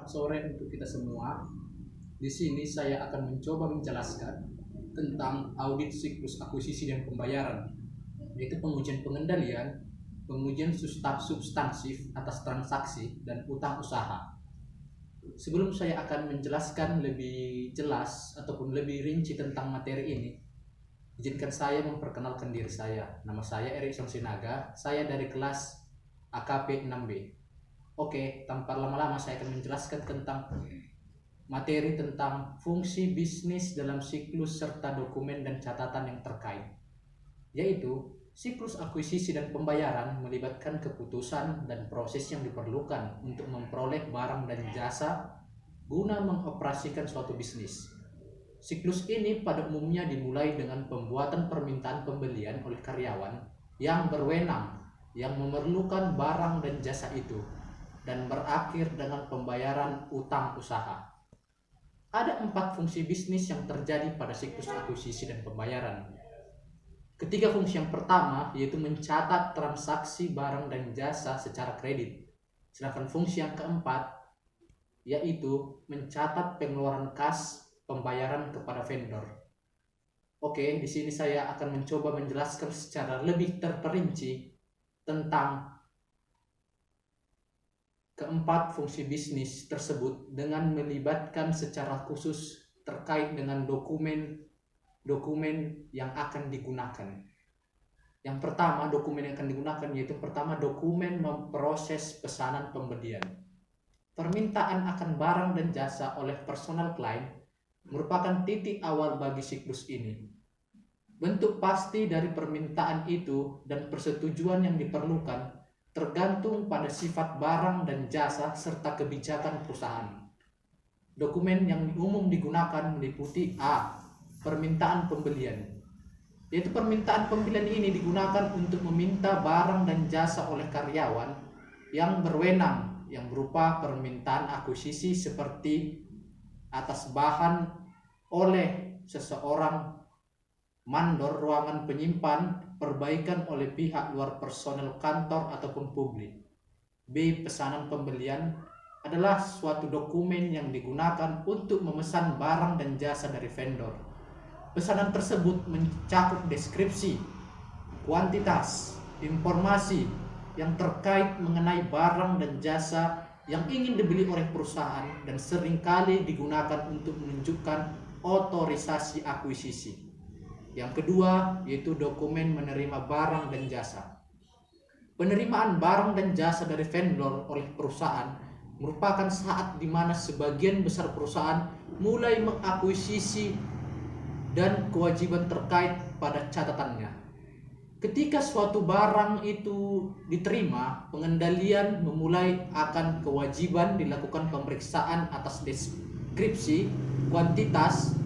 Selamat sore untuk kita semua. Di sini saya akan mencoba menjelaskan tentang audit siklus akuisisi dan pembayaran, yaitu pengujian pengendalian, pengujian substansif atas transaksi dan utang usaha. Sebelum saya akan menjelaskan lebih jelas ataupun lebih rinci tentang materi ini, izinkan saya memperkenalkan diri saya. Nama saya Erikson Sinaga, saya dari kelas AKP 6B. Oke, tanpa lama-lama saya akan menjelaskan tentang materi tentang fungsi bisnis dalam siklus serta dokumen dan catatan yang terkait. Yaitu, siklus akuisisi dan pembayaran melibatkan keputusan dan proses yang diperlukan untuk memperoleh barang dan jasa guna mengoperasikan suatu bisnis. Siklus ini pada umumnya dimulai dengan pembuatan permintaan pembelian oleh karyawan yang berwenang yang memerlukan barang dan jasa itu, dan berakhir dengan pembayaran utang usaha. Ada 4 fungsi bisnis yang terjadi pada siklus akuisisi dan pembayaran. Ketiga fungsi yang pertama yaitu mencatat transaksi barang dan jasa secara kredit. Sedangkan fungsi yang keempat yaitu mencatat pengeluaran kas pembayaran kepada vendor. Oke, di sini saya akan mencoba menjelaskan secara lebih terperinci tentang keempat fungsi bisnis tersebut dengan melibatkan secara khusus terkait dengan dokumen yang akan digunakan. Yang pertama, dokumen yang akan digunakan yaitu pertama dokumen memproses pesanan pembelian. Permintaan akan barang dan jasa oleh personal klien merupakan titik awal bagi siklus ini. Bentuk pasti dari permintaan itu dan persetujuan yang diperlukan tergantung pada sifat barang dan jasa serta kebijakan perusahaan. Dokumen yang umum digunakan meliputi A. Permintaan pembelian, yaitu permintaan pembelian ini digunakan untuk meminta barang dan jasa oleh karyawan yang berwenang yang berupa permintaan akuisisi seperti atas bahan oleh seseorang, mandor ruangan penyimpan, perbaikan oleh pihak luar personel kantor ataupun publik. B. Pesanan pembelian adalah suatu dokumen yang digunakan untuk memesan barang dan jasa dari vendor. Pesanan tersebut mencakup deskripsi, kuantitas, informasi yang terkait mengenai barang dan jasa yang ingin dibeli oleh perusahaan dan seringkali digunakan untuk menunjukkan otorisasi akuisisi. Yang kedua yaitu dokumen menerima barang dan jasa. Penerimaan barang dan jasa dari vendor oleh perusahaan merupakan saat di mana sebagian besar perusahaan mulai mengakuisisi dan kewajiban terkait pada catatannya. Ketika suatu barang itu diterima, pengendalian memulai akan kewajiban dilakukan pemeriksaan atas deskripsi, kuantitas,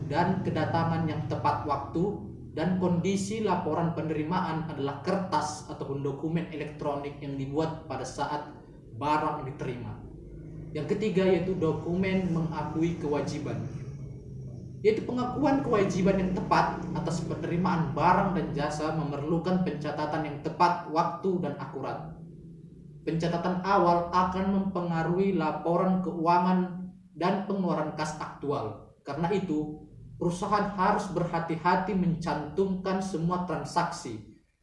dan kedatangan yang tepat waktu, dan kondisi laporan penerimaan adalah kertas ataupun dokumen elektronik yang dibuat pada saat barang diterima. Yang ketiga yaitu dokumen mengakui kewajiban, yaitu pengakuan kewajiban yang tepat atas penerimaan barang dan jasa memerlukan pencatatan yang tepat waktu dan akurat. Pencatatan awal akan mempengaruhi laporan keuangan dan pengeluaran kas aktual. Karena itu, perusahaan harus berhati-hati mencantumkan semua transaksi,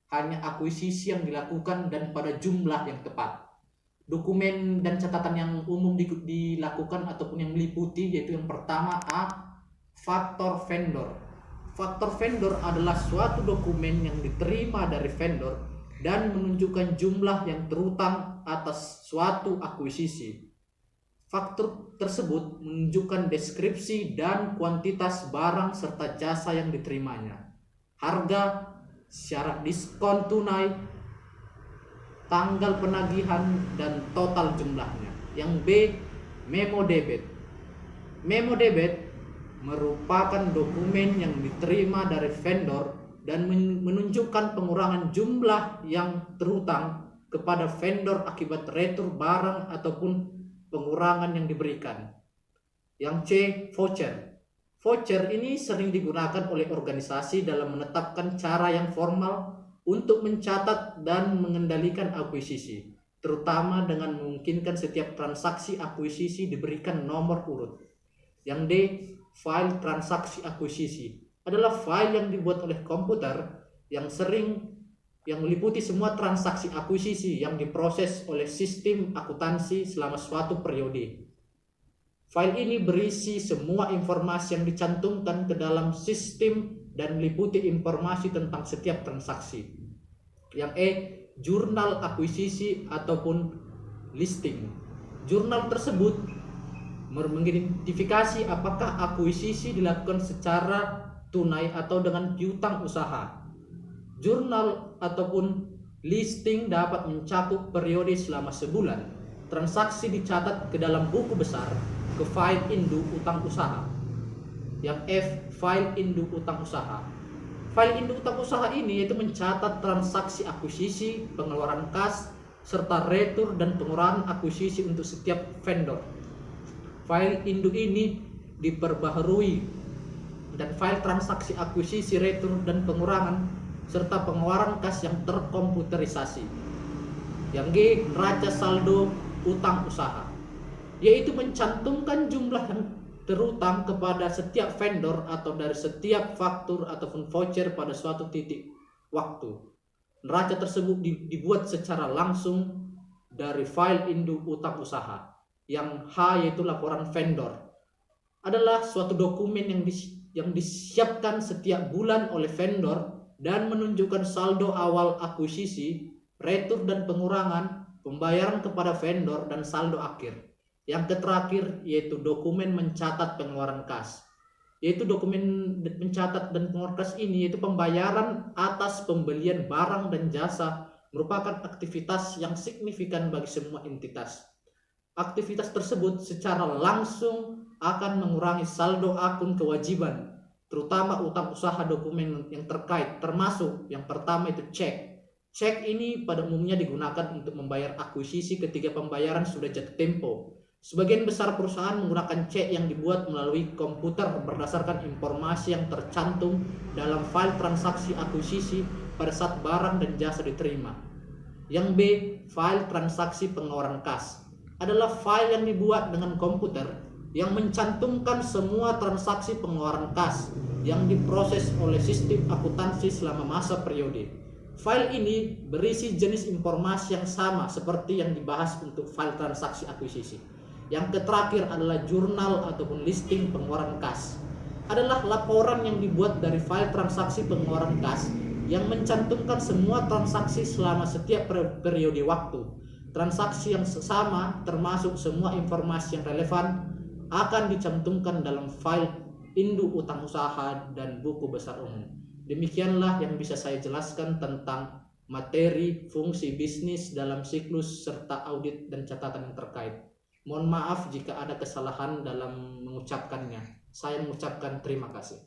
hanya akuisisi yang dilakukan dan pada jumlah yang tepat. Dokumen dan catatan yang umum dilakukan ataupun yang meliputi yaitu yang pertama A. Faktor vendor. Faktor vendor adalah suatu dokumen yang diterima dari vendor dan menunjukkan jumlah yang terutang atas suatu akuisisi. Faktur tersebut menunjukkan deskripsi dan kuantitas barang serta jasa yang diterimanya, harga, syarat diskon tunai, tanggal penagihan, dan total jumlahnya. Yang B. Memo debit. Memo debit merupakan dokumen yang diterima dari vendor dan menunjukkan pengurangan jumlah yang terhutang kepada vendor akibat retur barang ataupun pengurangan yang diberikan. Yang C. Voucher. Voucher ini sering digunakan oleh organisasi dalam menetapkan cara yang formal untuk mencatat dan mengendalikan akuisisi. terutama dengan memungkinkan setiap transaksi akuisisi diberikan nomor urut. Yang D, file transaksi akuisisi adalah file yang dibuat oleh komputer yang meliputi semua transaksi akuisisi yang diproses oleh sistem akuntansi selama suatu periode. File ini berisi semua informasi yang dicantumkan ke dalam sistem dan meliputi informasi tentang setiap transaksi. Yang E, jurnal akuisisi ataupun listing. Jurnal tersebut mengidentifikasi apakah akuisisi dilakukan secara tunai atau dengan piutang usaha. Jurnal ataupun listing dapat mencakup periode selama sebulan. Transaksi dicatat ke dalam buku besar, ke file induk utang usaha. Yang F, file induk utang usaha. File induk utang usaha ini yaitu mencatat transaksi akuisisi, pengeluaran kas, serta retur dan pengurangan akuisisi untuk setiap vendor. File induk ini diperbaharui dan file transaksi akuisisi, retur dan pengurangan serta pengeluaran kas yang terkomputerisasi. Yang G, neraca saldo utang usaha, yaitu mencantumkan jumlah yang terutang kepada setiap vendor atau dari setiap faktur ataupun voucher pada suatu titik waktu. Neraca tersebut dibuat secara langsung dari file induk utang usaha. Yang H, yaitu laporan vendor, adalah suatu dokumen yang disiapkan setiap bulan oleh vendor dan menunjukkan saldo awal akuisisi, retur dan pengurangan, pembayaran kepada vendor, dan saldo akhir. Yang terakhir yaitu dokumen mencatat pengeluaran kas, yaitu dokumen mencatat dan pengeluaran kas ini yaitu pembayaran atas pembelian barang dan jasa merupakan aktivitas yang signifikan bagi semua entitas. Aktivitas tersebut secara langsung akan mengurangi saldo akun kewajiban, terutama utang usaha dokumen yang terkait, termasuk yang pertama itu cek. Cek ini pada umumnya digunakan untuk membayar akuisisi ketika pembayaran sudah jatuh tempo. Sebagian besar perusahaan menggunakan cek yang dibuat melalui komputer berdasarkan informasi yang tercantum dalam file transaksi akuisisi pada saat barang dan jasa diterima. Yang B, file transaksi pengeluaran kas, adalah file yang dibuat dengan komputer yang mencantumkan semua transaksi pengeluaran kas yang diproses oleh sistem akuntansi selama masa periode. File ini berisi jenis informasi yang sama seperti yang dibahas untuk file transaksi akuisisi. Yang terakhir adalah jurnal ataupun listing pengeluaran kas, adalah laporan yang dibuat dari file transaksi pengeluaran kas yang mencantumkan semua transaksi selama setiap periode waktu. Transaksi yang sama termasuk semua informasi yang relevan akan dicantumkan dalam file induk utang usaha dan buku besar umum. Demikianlah yang bisa saya jelaskan tentang materi fungsi bisnis dalam siklus serta audit dan catatan yang terkait. Mohon maaf jika ada kesalahan dalam mengucapkannya. Saya mengucapkan terima kasih.